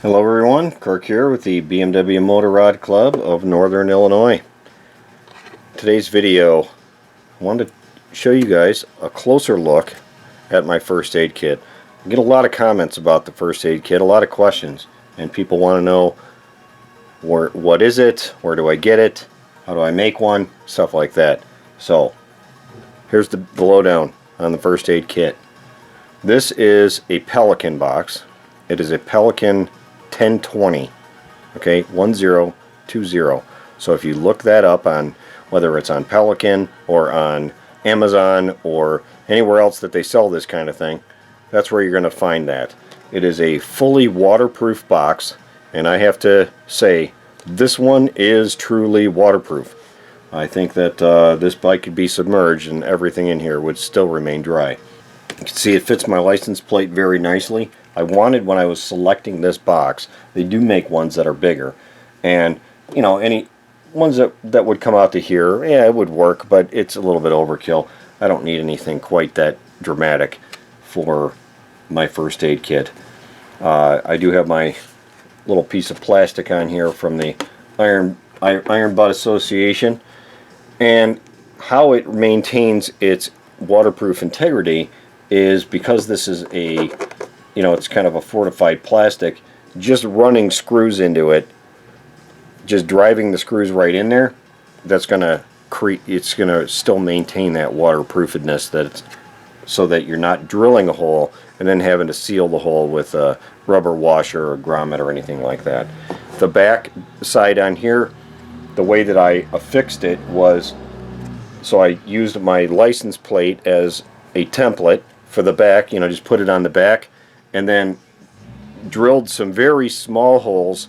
Hello everyone, Kirk here with the BMW Motorrad Club of Northern Illinois. Today's video, I wanted to show you guys a closer look at my first aid kit. I get a lot of comments about the first aid kit, a lot of questions, and people want to know what is it, where do I get it, how do I make one, stuff like that. So here's the lowdown on the first aid kit. This is a Pelican box. It is a Pelican 1020, okay, 1020. So if you look that up on whether it's on Pelican or on Amazon or anywhere else that they sell this kind of thing, that's where you're going to find that. It is a fully waterproof box, and I have to say this one is truly waterproof. I think that this bike could be submerged and everything in here would still remain dry. You can see it fits my license plate very nicely. I wanted, when I was selecting this box, they do make ones that are bigger, and you know, any ones that would come out to here, yeah, it would work, but it's a little bit overkill. I don't need anything quite that dramatic for my first aid kit. I do have my little piece of plastic on here from the Iron Butt Association, and how it maintains its waterproof integrity is because this is a, you know, it's kind of a fortified plastic. Just running screws into it, just driving the screws right in there, that's gonna it's gonna still maintain that waterproofedness, that it's, so that you're not drilling a hole and then having to seal the hole with a rubber washer or grommet or anything like that. The back side on here, the way that I affixed it was, so I used my license plate as a template for the back, you know, just put it on the back, and then drilled some very small holes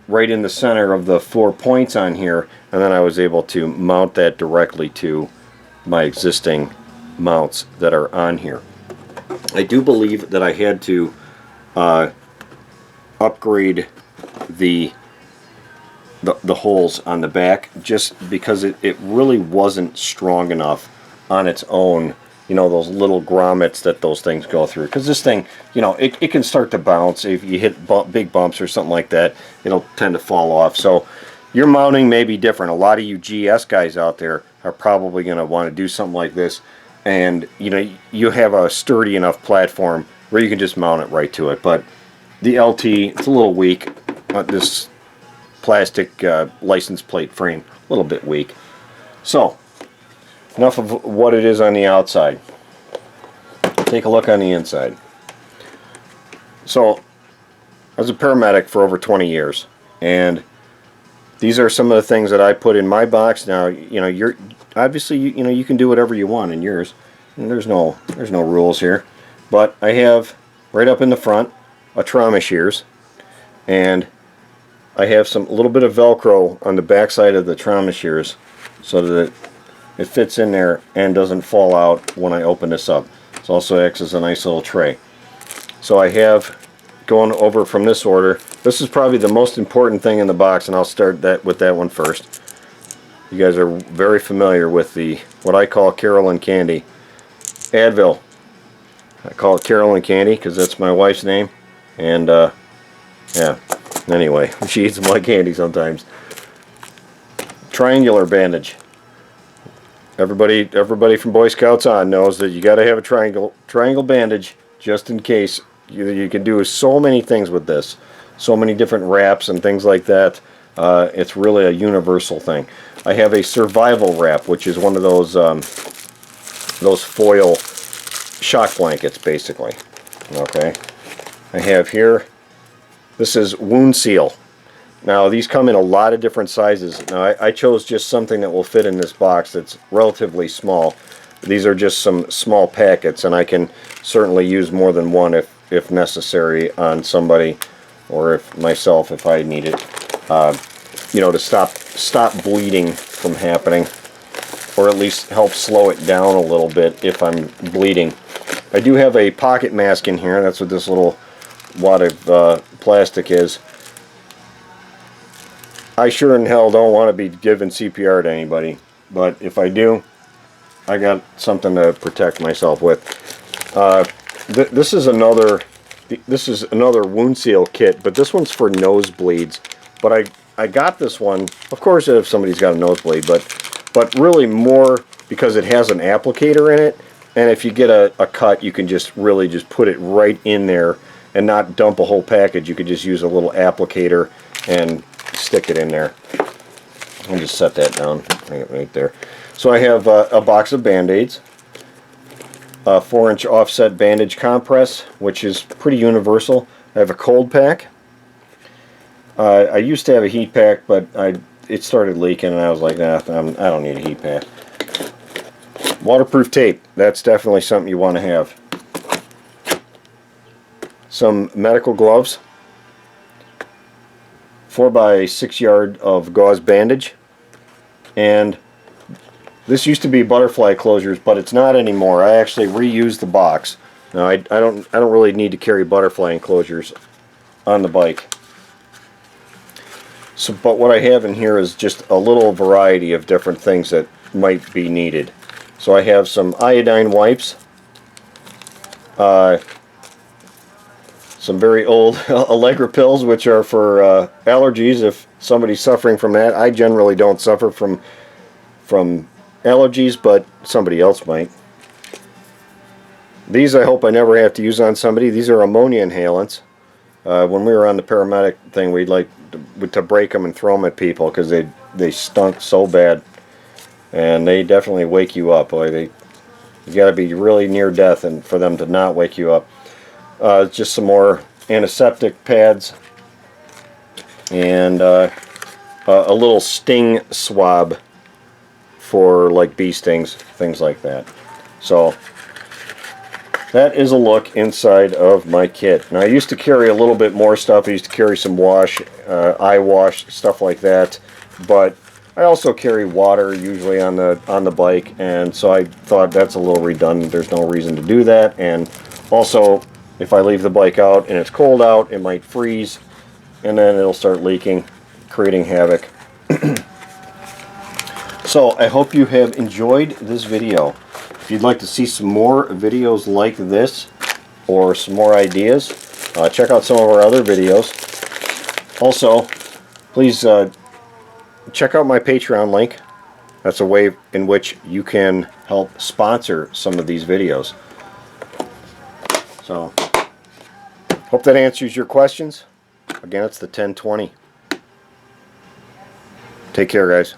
right in the center of the 4 points on here, and then I was able to mount that directly to my existing mounts that are on here. I do believe that I had to upgrade the holes on the back, just because it really wasn't strong enough on its own. You know, those little grommets that those things go through, because this thing, you know, it can start to bounce. If you hit big bumps or something like that, it'll tend to fall off. So your mounting may be different. A lot of you GS guys out there are probably going to want to do something like this, and you know, you have a sturdy enough platform where you can just mount it right to it. But the LT, it's a little weak. This plastic license plate frame, a little bit weak. So enough of what it is on the outside. Take a look on the inside. So I was a paramedic for over 20 years, and these are some of the things that I put in my box. Now, you know, you're obviously, you know, you can do whatever you want in yours, and there's no rules here. But I have right up in the front a trauma shears, and I have some little bit of Velcro on the back side of the trauma shears so that it fits in there and doesn't fall out when I open this up. It also acts as a nice little tray. So I have, going over from this order, this is probably the most important thing in the box, and I'll start with that one first. You guys are very familiar with the, what I call Carolyn Candy, Advil. I call it Carolyn Candy because that's my wife's name, and yeah, anyway, she eats my candy sometimes. Triangular bandage. Everybody from Boy Scouts on knows that you got to have a triangle bandage just in case. You can do so many things with this, so many different wraps and things like that. It's really a universal thing. I have a survival wrap, which is one of those foil shock blankets, basically. Okay, I have here. This is wound seal. Now, these come in a lot of different sizes. Now, I chose just something that will fit in this box that's relatively small. These are just some small packets, and I can certainly use more than one if necessary on somebody, or if myself, if I need it, you know, to stop bleeding from happening, or at least help slow it down a little bit if I'm bleeding. I do have a pocket mask in here. That's what this little wad of plastic is. I sure in hell don't want to be giving CPR to anybody, but if I do, I got something to protect myself with. This is another This is another wound seal kit, but this one's for nosebleeds. But I got this one, of course, if somebody's got a nosebleed, but really more because it has an applicator in it, and if you get a cut, you can just really just put it right in there and not dump a whole package. You could just use a little applicator and stick it in there. I'll just set that down right there. So I have a box of Band-Aids, a 4-inch offset bandage compress, which is pretty universal. I have a cold pack. I used to have a heat pack, but it started leaking, and I was like, nah, I don't need a heat pack. Waterproof tape. That's definitely something you want to have. Some medical gloves. 4x6 yard of gauze bandage. And this used to be butterfly closures, but it's not anymore. I actually reused the box. Now I don't really need to carry butterfly enclosures on the bike. So, but what I have in here is just a little variety of different things that might be needed. So I have some iodine wipes, some very old Allegra pills, which are for allergies. If somebody's suffering from that, I generally don't suffer from allergies, but somebody else might. These I hope I never have to use on somebody. These are ammonia inhalants. When we were on the paramedic thing, we'd like to break them and throw them at people because they stunk so bad, and they definitely wake you up. Boy, you got to be really near death and for them to not wake you up. Just some more antiseptic pads and a little sting swab for like bee stings, things like that. So that is a look inside of my kit. Now I used to carry a little bit more stuff. I used to carry some wash, eye wash, stuff like that. But I also carry water usually on the bike, and so I thought that's a little redundant. There's no reason to do that. And also, if I leave the bike out and it's cold out, it might freeze, and then it'll start leaking, creating havoc. So I hope you have enjoyed this video. If you'd like to see some more videos like this, or some more ideas, check out some of our other videos. Also, please check out my Patreon link. That's a way in which you can help sponsor some of these videos. So, hope that answers your questions. Again, it's the 1020. Take care, guys.